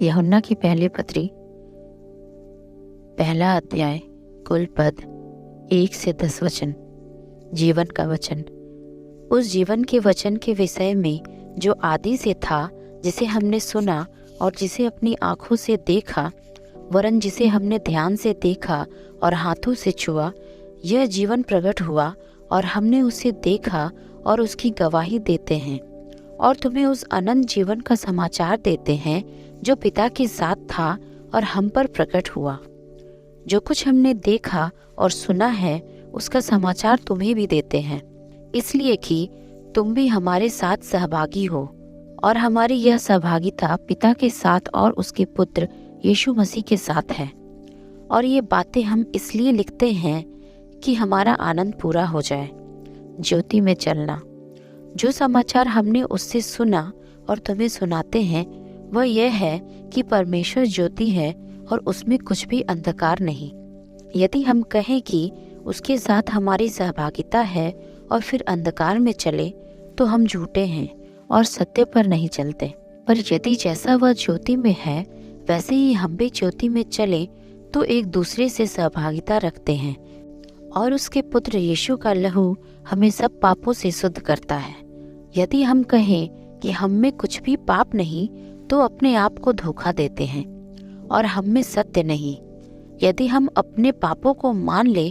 यूहन्ना की पहली पत्री, पहला अध्याय, कुल पद 1 से 10 वचन। जीवन का वचन। उस जीवन के वचन के विषय में जो आदि से था, जिसे हमने सुना और जिसे अपनी आंखों से देखा, वरन जिसे हमने ध्यान से देखा और हाथों से छुआ, यह जीवन प्रकट हुआ और हमने उसे देखा और उसकी गवाही देते हैं और तुम्हें उस अनंत जीवन का समाचार देते हैं जो पिता के साथ था और हम पर प्रकट हुआ। जो कुछ हमने देखा और सुना है उसका समाचार तुम्हें भी देते हैं, इसलिए कि तुम भी हमारे साथ सहभागी हो और हमारी यह सहभागिता पिता के साथ और उसके पुत्र यीशु मसीह के साथ है। और ये बातें हम इसलिए लिखते हैं कि हमारा आनंद पूरा हो जाए। ज्योति में चलना। जो समाचार हमने उससे सुना और तुम्हें सुनाते हैं वह यह है कि परमेश्वर ज्योति है और उसमें कुछ भी अंधकार नहीं। यदि हम कहें कि उसके साथ हमारी सहभागिता है और फिर अंधकार में चले तो हम झूठे हैं और सत्य पर नहीं चलते। पर यदि जैसा वह ज्योति में है वैसे ही हम भी ज्योति में चले तो एक दूसरे से सहभागिता रखते हैं और उसके पुत्र यीशु का लहू हमें सब पापों से शुद्ध करता है। यदि हम कहें कि हम में कुछ भी पाप नहीं तो अपने आप को धोखा देते हैं और हम में सत्य नहीं। यदि हम अपने पापों को मान ले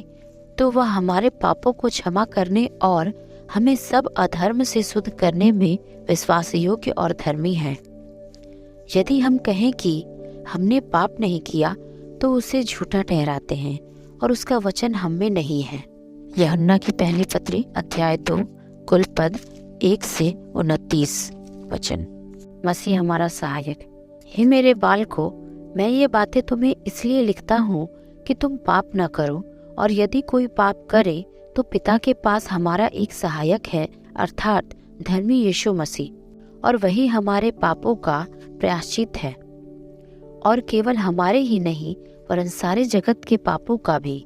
तो वह हमारे पापों को क्षमा करने और हमें सब अधर्म से शुद्ध करने में विश्वास योग्य और धर्मी है। यदि हम कहें कि हमने पाप नहीं किया तो उसे झूठा ठहराते हैं और उसका वचन हम में नहीं है। यूहन्ना की पहली पत्री अध्याय 2 कुल पद 1 से 29 वचन। मसीह हमारा सहायक। हे मेरे बालकों, मैं ये बातें तुम्हें इसलिए लिखता हूँ कि तुम पाप न करो, और यदि कोई पाप करे तो पिता के पास हमारा एक सहायक है, अर्थात धर्मी यीशु मसीह, और वही हमारे पापों का प्रायश्चित है, और केवल हमारे ही नहीं वरन सारे जगत के पापों का भी।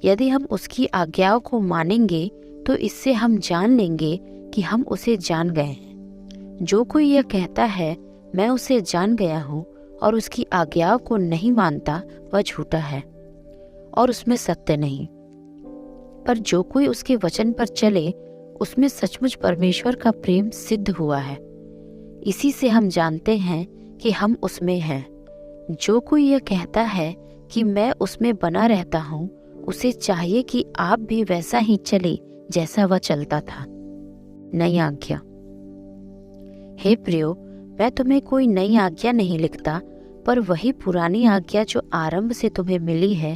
यदि हम उसकी आज्ञाओं को मानेंगे तो इससे हम जान लेंगे कि हम उसे जान गए हैं। जो कोई यह कहता है मैं उसे जान गया हूँ और उसकी आज्ञाओं को नहीं मानता वह झूठा है और उसमें सत्य नहीं। पर जो कोई उसके वचन पर चले उसमें सचमुच परमेश्वर का प्रेम सिद्ध हुआ है। इसी से हम जानते हैं कि हम उसमें हैं। जो कोई यह कहता है कि मैं उसमें बना रहता हूँ, उसे चाहिए कि आप भी वैसा ही चले जैसा वह चलता था। नई आज्ञा। हे प्रियो, मैं तुम्हें कोई नई आज्ञा नहीं लिखता, पर वही पुरानी आज्ञा जो आरंभ से तुम्हें मिली है।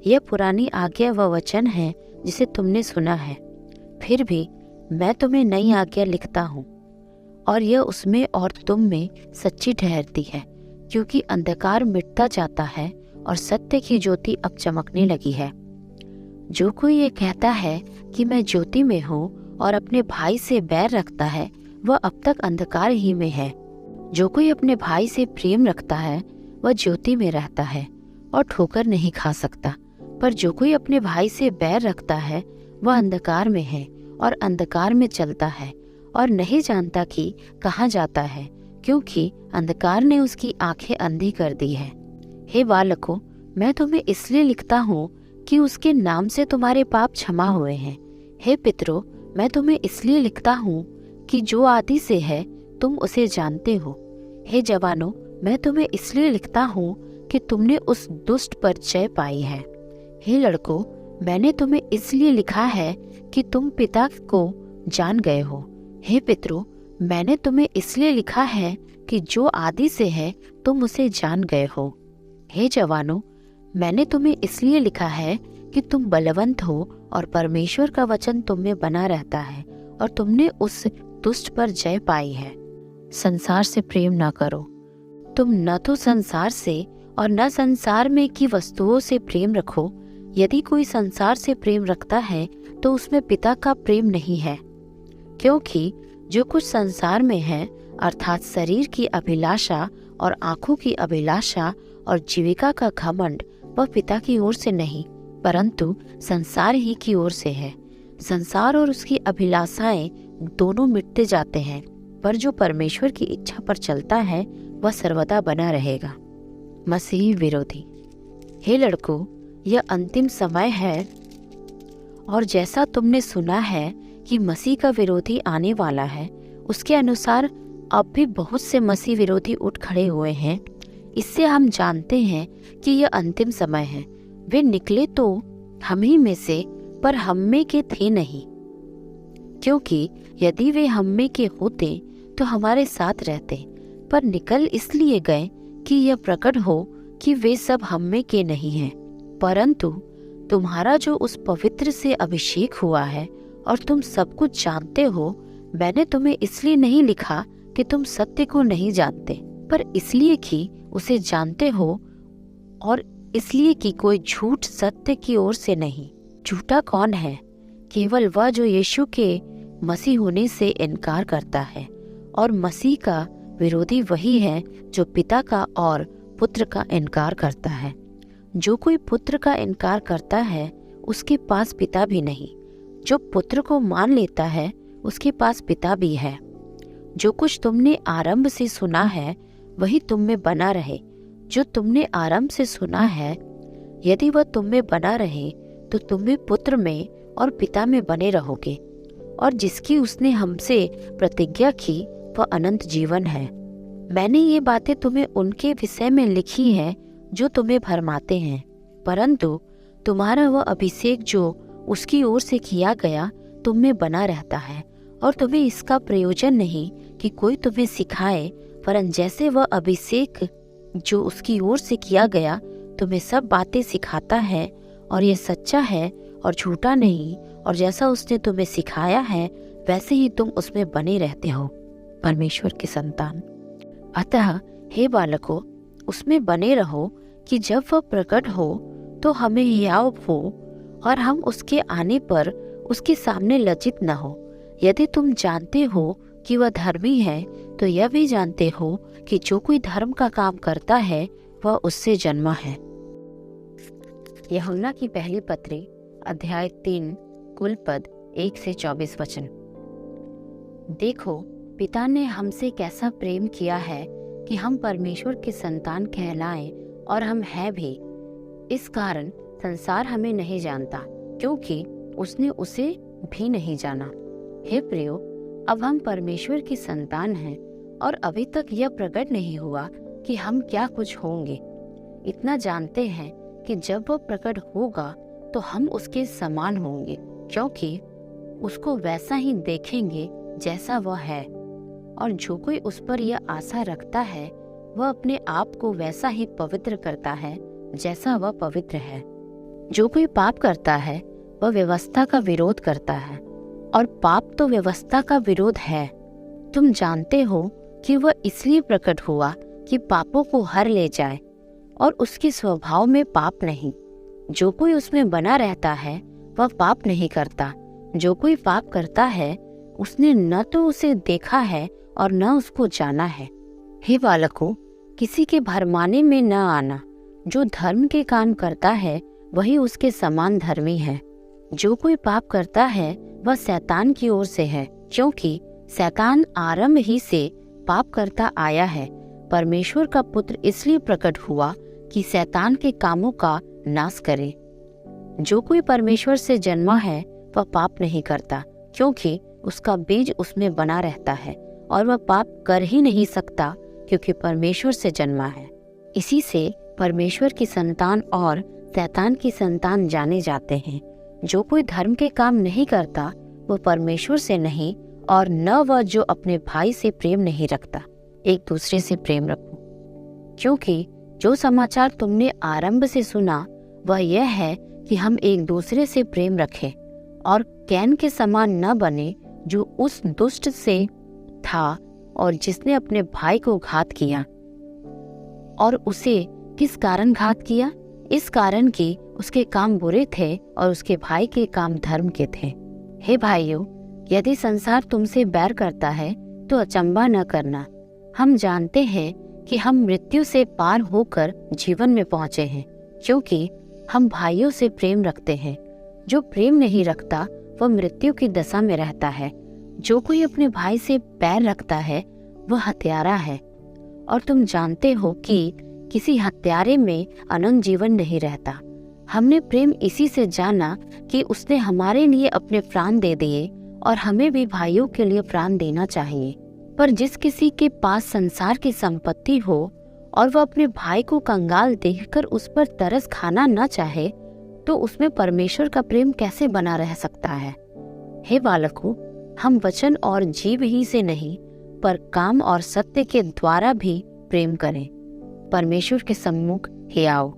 यह पुरानी आज्ञा वह वचन है जिसे तुमने सुना है। फिर भी मैं तुम्हें नई आज्ञा लिखता हूँ, और यह उसमें और तुम में सच्ची ठहरती है, क्योंकि अंधकार मिटता जाता है और सत्य की ज्योति अब चमकने लगी है। जो कोई ये कहता है कि मैं ज्योति में हूँ और अपने भाई से बैर रखता है, वह अब तक अंधकार ही में है। जो कोई अपने भाई से प्रेम रखता है वह ज्योति में रहता है और ठोकर नहीं खा सकता। पर जो कोई अपने भाई से बैर रखता है वह अंधकार में है और अंधकार में चलता है और नहीं जानता कि कहाँ जाता है, क्योंकि अंधकार ने उसकी आंखें अंधी कर दी है। हे बालकों, मैं तुम्हें इसलिए लिखता हूँ कि उसके नाम से तुम्हारे पाप क्षमा हुए हैं। हे पितरों, मैं तुम्हें इसलिए लिखता हूँ कि जो आदि से है तुम उसे जानते हो। हे जवानों, मैं तुम्हें इसलिए लिखता हूँ कि तुमने उस दुष्ट पर जय पाई है। हे लड़कों, मैंने तुम्हें इसलिए लिखा है कि तुम पिता को जान गए हो। हे पितरों, मैंने तुम्हें इसलिए लिखा है कि जो आदि से है तुम उसे जान गए हो। हे जवानों, मैंने तुम्हें इसलिए लिखा है कि तुम बलवंत हो और परमेश्वर का वचन तुम में बना रहता है और तुमने उस दुष्ट पर जय पाई है। संसार से प्रेम न करो। तुम न तो संसार से और न संसार में की वस्तुओं से प्रेम रखो। यदि कोई संसार से प्रेम रखता है तो उसमें पिता का प्रेम नहीं है, क्योंकि जो कुछ संसार में है, अर्थात शरीर की अभिलाषा और आंखों की अभिलाषा और जीविका का घमंड, वह पिता की ओर से नहीं परंतु संसार ही की ओर से है। संसार और उसकी अभिलाषाएं दोनों मिटते जाते हैं, पर जो परमेश्वर की इच्छा पर चलता है वह सर्वदा बना रहेगा। मसीह विरोधी। हे लड़कों, यह अंतिम समय है और जैसा तुमने सुना है कि मसीह का विरोधी आने वाला है, उसके अनुसार अब भी बहुत से मसीह विरोधी उठ खड़े हुए हैं। इससे हम जानते हैं कि यह अंतिम समय है। वे निकले तो हम ही में से, पर हम में के थे नहीं, क्योंकि यदि वे हम में के होते तो हमारे साथ रहते, पर निकल इसलिए गए कि यह प्रकट हो कि वे सब हम में के नहीं हैं। परंतु तुम्हारा जो उस पवित्र से अभिषेक हुआ है और तुम सब कुछ जानते हो, मैंने तुम्हें इसलिए नहीं लिखा कि तुम सत्य को नहीं जानते, पर इसलिए कि उसे जानते हो, और इसलिए कि कोई झूठ सत्य की ओर से नहीं। झूठा कौन है? केवल वह जो यीशु के मसीह होने से इनकार करता है, और मसीह का विरोधी वही है जो पिता का और पुत्र का इनकार करता है। जो कोई पुत्र का इनकार करता है उसके पास पिता भी नहीं। जो पुत्र को मान लेता है उसके पास पिता भी है। जो कुछ तुमने आरंभ से सुना है वही तुम में बना रहे। जो तुमने आरंभ से सुना है, यदि वह तुम में बना रहे तो तुम भी पुत्र में और पिता में बने रहोगे। और जिसकी उसने हमसे प्रतिज्ञा की वह अनंत जीवन है। मैंने ये बातें तुम्हें उनके विषय में लिखी हैं जो तुम्हें भरमाते हैं, परंतु तुम्हारा वह अभिषेक जो उसकी ओर से किया गया तुम में बना रहता है। और तुम्हें इसका प्रयोजन नहीं कि कोई तुम्हें सिखाए, वरन जैसे वह अभिषेक जो उसकी ओर से किया गया तुम्हें सब बातें सिखाता है, और यह सच्चा है और झूठा नहीं, और जैसा उसने तुम्हें सिखाया है वैसे ही तुम उसमें बने रहते हो। परमेश्वर की संतान। अतः हे बालकों, उसमें बने रहो कि जब वह प्रकट हो तो हमें हियाव हो और हम उसके आने पर उसके सामने लज्जित न हो। यदि तुम जानते हो कि वह धर्मी है तो यह भी जानते हो कि जो कोई धर्म का काम करता है वह उससे जन्मा है। यूहन्ना की पहली पत्री अध्याय 3 कुल पद 1 से 24 वचन। देखो, पिता ने हमसे कैसा प्रेम किया है कि हम परमेश्वर के संतान कहलाएं, और हम हैं भी। इस कारण संसार हमें नहीं जानता, क्योंकि उसने उसे भी नहीं जाना। हे प्रियो, अब हम परमेश्वर की संतान हैं, और अभी तक यह प्रकट नहीं हुआ कि हम क्या कुछ होंगे। इतना जानते हैं कि जब वह प्रकट होगा तो हम उसके समान होंगे, क्योंकि उसको वैसा ही देखेंगे जैसा वह है। और जो कोई उस पर यह आशा रखता है वह अपने आप को वैसा ही पवित्र करता है जैसा वह पवित्र है। जो कोई पाप करता है वह व्यवस्था का विरोध करता है, और पाप तो व्यवस्था का विरोध है। तुम जानते हो कि वह इसलिए प्रकट हुआ कि पापों को हर ले जाए, और उसके स्वभाव में पाप नहीं। जो कोई उसमें बना रहता है वह पाप नहीं करता। जो कोई पाप करता है उसने न तो उसे देखा है और न उसको जाना है। हे बालकों, किसी के भरमाने में न आना। जो धर्म के काम करता है वही उसके समान धर्मी है। जो कोई पाप करता है वह शैतान की ओर से है, क्योंकि शैतान आरंभ ही से पाप करता आया है। परमेश्वर का पुत्र इसलिए प्रकट हुआ कि शैतान के कामों का नाश करे। जो कोई परमेश्वर से जन्मा है वह पाप नहीं करता, क्योंकि उसका बीज उसमें बना रहता है, और वह पाप कर ही नहीं सकता क्योंकि परमेश्वर से जन्मा है। इसी से परमेश्वर की संतान और शैतान की संतान जाने जाते हैं। जो कोई धर्म के काम नहीं करता वह परमेश्वर से नहीं, और न वह जो अपने भाई से प्रेम नहीं रखता। एक दूसरे से प्रेम रखो, क्योंकि जो समाचार तुमने आरंभ से सुना वह यह है कि हम एक दूसरे से प्रेम रखें, और कैन के समान न बने जो उस दुष्ट से था और जिसने अपने भाई को घात किया। और उसे किस कारण घात किया? इस कारण कि उसके काम बुरे थे और उसके भाई के काम धर्म के थे। हे भाइयों, यदि संसार तुमसे बैर करता है तो अचंभा न करना। हम जानते हैं कि हम मृत्यु से पार होकर जीवन में पहुंचे हैं, क्योंकि हम भाइयों से प्रेम रखते हैं। जो प्रेम नहीं रखता वह मृत्यु की दशा में रहता है। जो कोई अपने भाई से बैर रखता है वह हत्यारा है, और तुम जानते हो कि किसी हत्यारे में अनंत जीवन नहीं रहता। हमने प्रेम इसी से जाना कि उसने हमारे लिए अपने प्राण दे दिए, और हमें भी भाइयों के लिए प्राण देना चाहिए। पर जिस किसी के पास संसार की संपत्ति हो और वह अपने भाई को कंगाल देखकर उस पर तरस खाना न चाहे, तो उसमें परमेश्वर का प्रेम कैसे बना रह सकता है? हे बालकों, हम वचन और जीव ही से नहीं, पर काम और सत्य के द्वारा भी प्रेम करें, परमेश्वर के सम्मुख हियाव।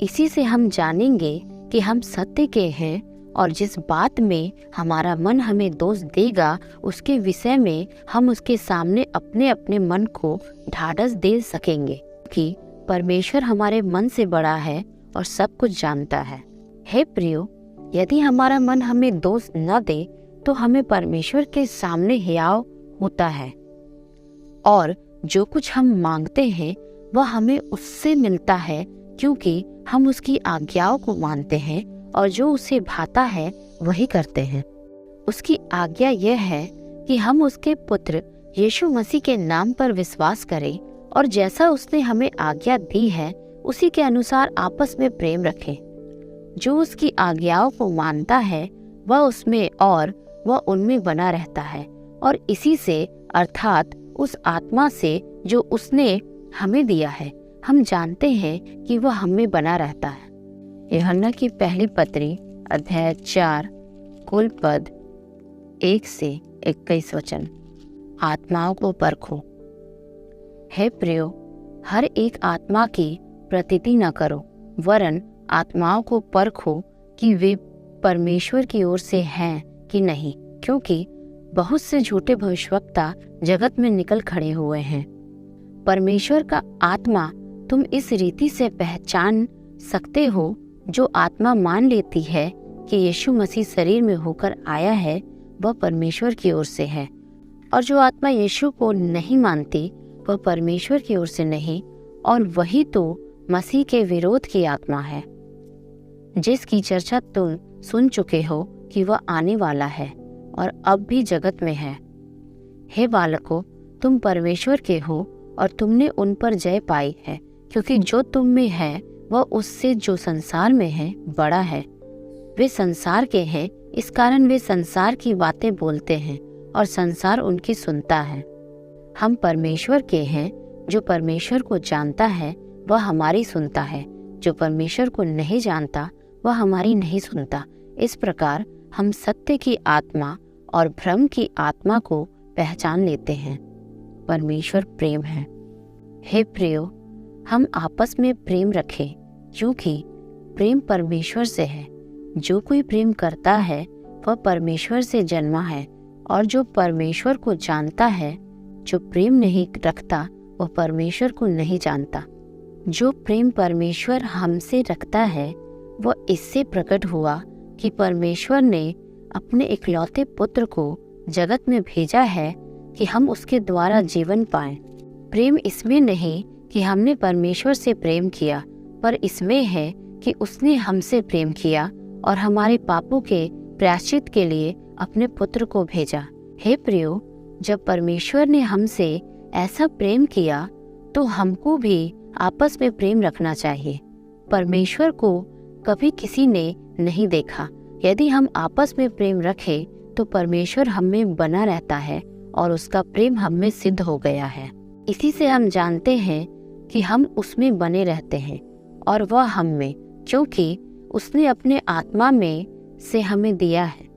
इसी से हम जानेंगे कि हम सत्य के हैं, और जिस बात में हमारा मन हमें दोष देगा उसके विषय में हम उसके सामने अपने अपने मन को ढाढ़स दे सकेंगे, कि परमेश्वर हमारे मन से बड़ा है और सब कुछ जानता है। हे प्रियो, यदि हमारा मन हमें दोष न दे तो हमें परमेश्वर के सामने हियाव होता है, और जो कुछ हम मांगते हैं वह हमें उससे मिलता है, क्योंकि हम उसकी आज्ञाओं को मानते हैं और जो उसे भाता है वही करते हैं। उसकी आज्ञा यह है कि हम उसके पुत्र यीशु मसीह के नाम पर विश्वास करें, और जैसा उसने हमें आज्ञा दी है उसी के अनुसार आपस में प्रेम रखें। जो उसकी आज्ञाओं को मानता है वह उसमें और वह उनमें बना रहता है, और इसी से अर्थात उस आत्मा से जो उसने हमें दिया है हम जानते हैं कि वह हमें बना रहता है। यूहन्ना की पहली पत्री अध्याय 4 कुल पद 1 से 21 वचन। आत्माओं को परखो। हे प्रियो, हर एक आत्मा की प्रतीति न करो, वरन आत्माओं को परखो कि वे परमेश्वर की ओर से हैं कि नहीं, क्योंकि बहुत से झूठे भविष्यवक्ता जगत में निकल खड़े हुए हैं। परमेश्वर का आत्मा तुम इस रीति से पहचान सकते हो, जो आत्मा मान लेती है कि यीशु मसीह शरीर में होकर आया है वह परमेश्वर की ओर से है, और जो आत्मा यीशु को नहीं मानती वह परमेश्वर की ओर से नहीं, और वही तो मसीह के विरोध की आत्मा है, जिसकी चर्चा तुम सुन चुके हो कि वह आने वाला है और अब भी जगत में है। हे बालकों, तुम परमेश्वर के हो और तुमने उन पर जय पाई है, क्योंकि जो तुम में है वह उससे जो संसार में है बड़ा है। वे संसार के हैं, इस कारण वे संसार की बातें बोलते हैं और संसार उनकी सुनता है। हम परमेश्वर के हैं, जो परमेश्वर को जानता है वह हमारी सुनता है, जो परमेश्वर को नहीं जानता वह हमारी नहीं सुनता। इस प्रकार हम सत्य की आत्मा और भ्रम की आत्मा को पहचान लेते हैं। परमेश्वर प्रेम है। हे प्रियो, हम आपस में प्रेम रखें, क्योंकि प्रेम परमेश्वर से है। जो कोई प्रेम करता है वह परमेश्वर से जन्मा है, और जो परमेश्वर को जानता है। जो प्रेम नहीं रखता वह परमेश्वर को नहीं जानता। जो प्रेम परमेश्वर हमसे रखता है वह इससे प्रकट हुआ कि परमेश्वर ने अपने इकलौते पुत्र को जगत में भेजा है कि हम उसके द्वारा जीवन पाएं। प्रेम इसमें नहीं कि हमने परमेश्वर से प्रेम किया, पर इसमें है कि उसने हमसे प्रेम किया और हमारे पापों के प्रायश्चित के लिए अपने पुत्र को भेजा। हे प्रियो, जब परमेश्वर ने हमसे ऐसा प्रेम किया तो हमको भी आपस में प्रेम रखना चाहिए। परमेश्वर को कभी किसी ने नहीं देखा। यदि हम आपस में प्रेम रखें तो परमेश्वर हम में बना रहता है और उसका प्रेम हम में सिद्ध हो गया है। इसी से हम जानते हैं कि हम उसमें बने रहते हैं और वह हम में, क्योंकि उसने अपने आत्मा में से हमें दिया है।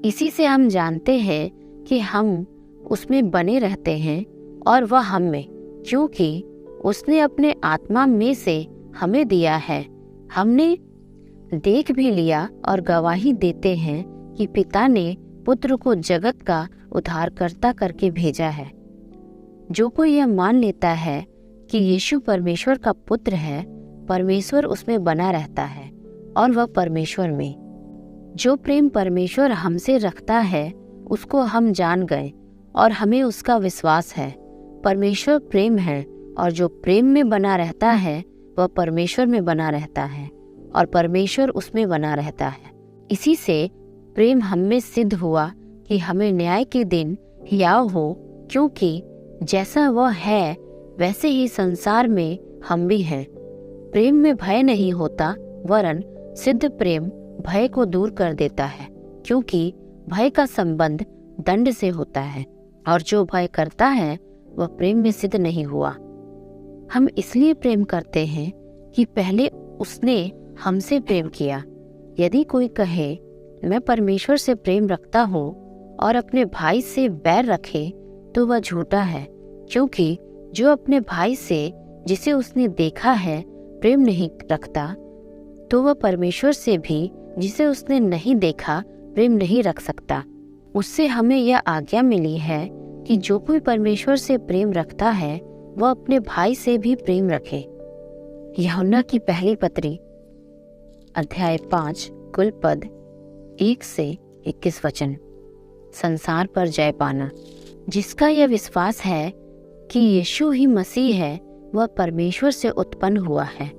इसी से हम जानते हैं कि हम उसमें बने रहते हैं और वह हम में, क्योंकि उसने अपने आत्मा में से हमें दिया है। हमने देख भी लिया और गवाही देते हैं कि पिता ने पुत्र को जगत का उद्धारकर्ता करके भेजा है। जो कोई यह मान लेता है कि यीशु परमेश्वर का पुत्र है, परमेश्वर उसमें बना रहता है और वह परमेश्वर में। जो प्रेम परमेश्वर हमसे रखता है उसको हम जान गए और हमें उसका विश्वास है। परमेश्वर प्रेम है और जो प्रेम में बना रहता है वह परमेश्वर में बना रहता है और परमेश्वर उसमें बना रहता है। इसी से प्रेम हम में सिद्ध हुआ कि हमें न्याय के दिन हियाव हो, क्योंकि जैसा वह है वैसे ही संसार में हम भी हैं। प्रेम में भय नहीं होता, वरन सिद्ध प्रेम भय को दूर कर देता है, क्योंकि भय का संबंध दंड से होता है, और जो भय करता है वह प्रेम में सिद्ध नहीं हुआ। हम इसलिए प्रेम करते हैं कि पहले उसने हमसे प्रेम किया। यदि कोई कहे मैं परमेश्वर से प्रेम रखता हूँ और अपने भाई से बैर रखे, तो वह झूठा है, क्योंकि जो अपने भाई से जिसे उसने देखा है प्रेम नहीं रखता, तो वह परमेश्वर से भी जिसे उसने नहीं देखा प्रेम नहीं रख सकता। उससे हमें यह आज्ञा मिली है कि जो कोई परमेश्वर से प्रेम रखता है वह अपने भाई से भी प्रेम रखे। यूहन्ना की पहली पत्री अध्याय 5 कुल पद 1 से 21 वचन। संसार पर जय पाना। जिसका यह विश्वास है कि यीशु ही मसीह है, वह परमेश्वर से उत्पन्न हुआ है,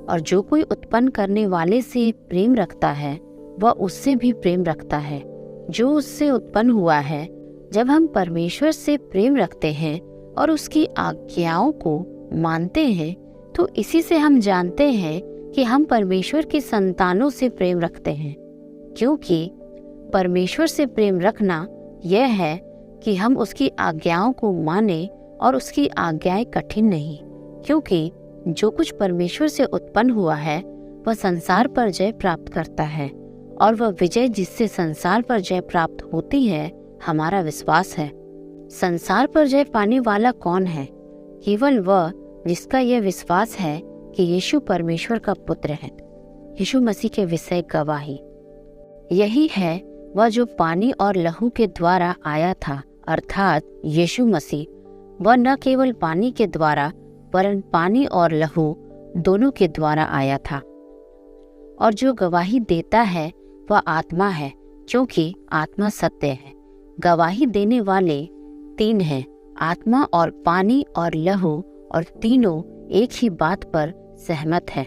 और जो कोई उत्पन्न करने वाले से प्रेम रखता है वह उससे भी प्रेम रखता है जो उससे उत्पन्न हुआ है। जब हम परमेश्वर से प्रेम रखते हैं और उसकी आज्ञाओं को मानते हैं, तो इसी से हम जानते हैं कि हम परमेश्वर की संतानों से प्रेम रखते हैं। क्योंकि परमेश्वर से प्रेम रखना यह है कि हम उसकी आज्ञाओं को माने, और उसकी आज्ञाएं कठिन नहीं, क्योंकि जो कुछ परमेश्वर से उत्पन्न हुआ है वह संसार पर जय प्राप्त करता है, और वह विजय जिससे संसार पर जय प्राप्त होती है हमारा विश्वास है। संसार पर जय पाने वाला कौन है? केवल वह जिसका यह विश्वास है कि यीशु परमेश्वर का पुत्र है। यीशु मसीह के विषय गवाही यही है, वह जो पानी और लहू के द्वारा आया था, अर्थात यीशु मसीह। वह न केवल पानी के द्वारा वरन पानी और लहू दोनों के द्वारा आया था। और जो गवाही देता है वह आत्मा है, क्योंकि आत्मा सत्य है। गवाही देने वाले 3 हैं, आत्मा और पानी और लहू, और तीनों एक ही बात पर सहमत है।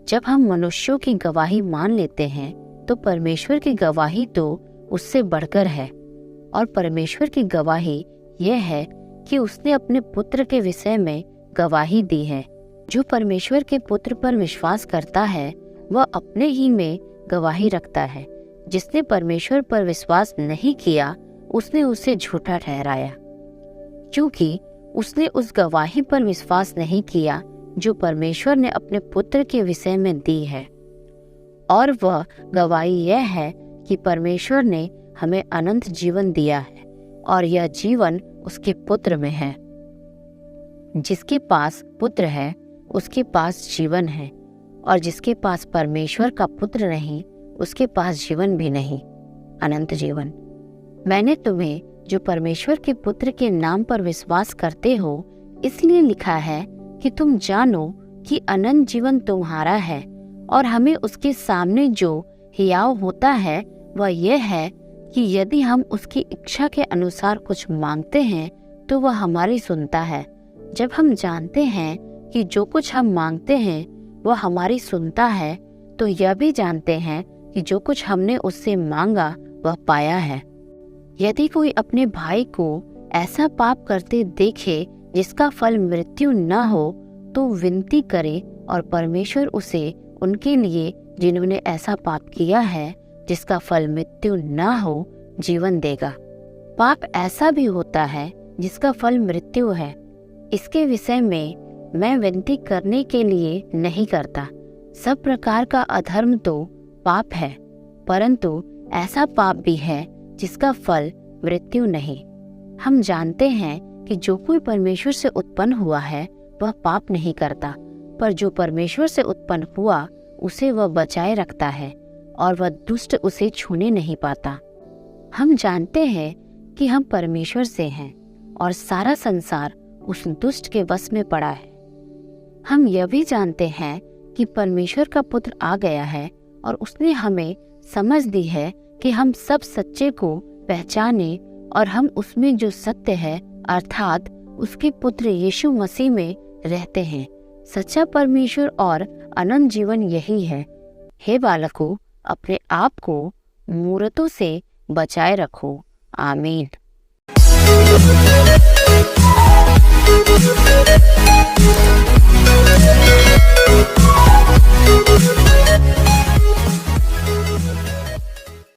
जब हम मनुष्यों की गवाही मान लेते हैं तो परमेश्वर की गवाही तो उससे बढ़कर है। और परमेश्वर की गवाही यह है कि उसने अपने पुत्र के विषय में गवाही दी है। जो परमेश्वर के पुत्र पर विश्वास करता है वह अपने ही में गवाही रखता है। जिसने परमेश्वर पर विश्वास नहीं किया उसने उसे झूठा ठहराया, क्योंकि उसने उस गवाही पर विश्वास नहीं किया जो परमेश्वर ने अपने पुत्र के विषय में दी है। और वह गवाही यह है कि परमेश्वर ने हमें अनंत जीवन दिया है, और यह जीवन उसके पुत्र में है। जिसके पास पुत्र है उसके पास जीवन है, और जिसके पास परमेश्वर का पुत्र नहीं उसके पास जीवन भी नहीं, अनंत जीवन। मैंने तुम्हें जो परमेश्वर के पुत्र के नाम पर विश्वास करते हो इसलिए लिखा है कि तुम जानो कि अनंत जीवन तुम्हारा है, और हमें उसके सामने जो हियाव होता है वह यह है कि यदि हम उसकी इच्छा के अनुसार कुछ मांगते हैं तो वह हमारी सुनता है। जब हम जानते हैं कि जो कुछ हम मांगते हैं वह हमारी सुनता है, तो यह भी जानते हैं कि जो कुछ हमने उससे मांगा वह पाया है। यदि कोई अपने भाई को ऐसा पाप करते देखे जिसका फल मृत्यु न हो, तो विनती करे, और परमेश्वर उसे उनके लिए जिन्होंने ऐसा पाप किया है जिसका फल मृत्यु न हो जीवन देगा। पाप ऐसा भी होता है जिसका फल मृत्यु है। इसके विषय में मैं विनती करने के लिए नहीं करता। सब प्रकार का अधर्म तो पाप है, परंतु ऐसा पाप भी है जिसका फल मृत्यु नहीं। हम जानते हैं कि जो कोई परमेश्वर से उत्पन्न हुआ है वह पाप नहीं करता, पर जो परमेश्वर से उत्पन्न हुआ उसे वह बचाए रखता है, और वह दुष्ट उसे छूने नहीं पाता। हम जानते हैं कि हम परमेश्वर से हैं, और सारा संसार उस दुष्ट के वश में पड़ा है। हम यह भी जानते हैं कि परमेश्वर का पुत्र आ गया है, और उसने हमें समझ दी है कि हम सब सच्चे को पहचाने, और हम उसमें जो सत्य है अर्थात उसके पुत्र यीशु मसीह में रहते हैं। सच्चा परमेश्वर और अनंत जीवन यही है। हे बालकों, अपने आप को मूर्तों से बचाए रखो आमीन।